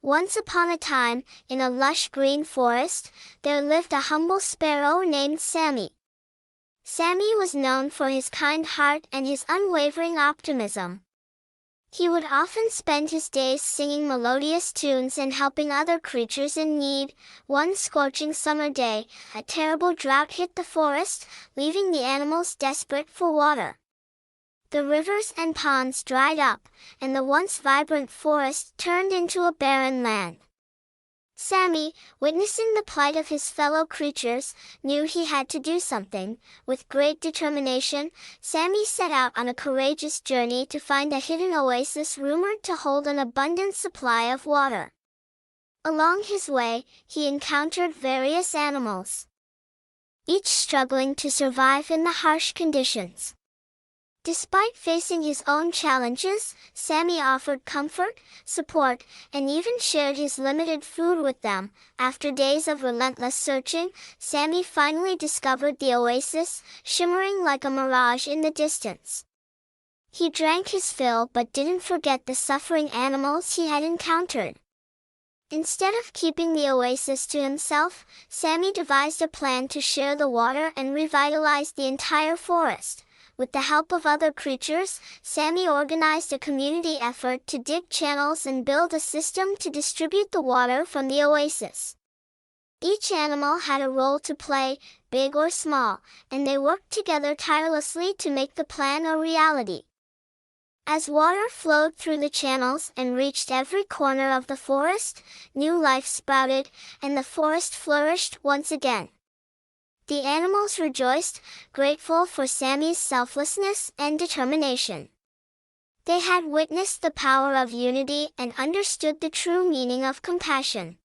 Once upon a time, in a lush green forest, there lived a humble sparrow named Sammy. Sammy was known for his kind heart and his unwavering optimism. He would often spend his days singing melodious tunes and helping other creatures in need. One scorching summer day, a terrible drought hit the forest, leaving the animals desperate for water. The rivers and ponds dried up, and the once vibrant forest turned into a barren land. Sammy, witnessing the plight of his fellow creatures, knew he had to do something. With great determination, Sammy set out on a courageous journey to find a hidden oasis rumored to hold an abundant supply of water. Along his way, he encountered various animals, each struggling to survive in the harsh conditions. Despite facing his own challenges, Sammy offered comfort, support, and even shared his limited food with them. After days of relentless searching, Sammy finally discovered the oasis, shimmering like a mirage in the distance. He drank his fill but didn't forget the suffering animals he had encountered. Instead of keeping the oasis to himself, Sammy devised a plan to share the water and revitalize the entire forest. With the help of other creatures, Sammy organized a community effort to dig channels and build a system to distribute the water from the oasis. Each animal had a role to play, big or small, and they worked together tirelessly to make the plan a reality. As water flowed through the channels and reached every corner of the forest, new life sprouted, and the forest flourished once again. The animals rejoiced, grateful for Sammy's selflessness and determination. They had witnessed the power of unity and understood the true meaning of compassion.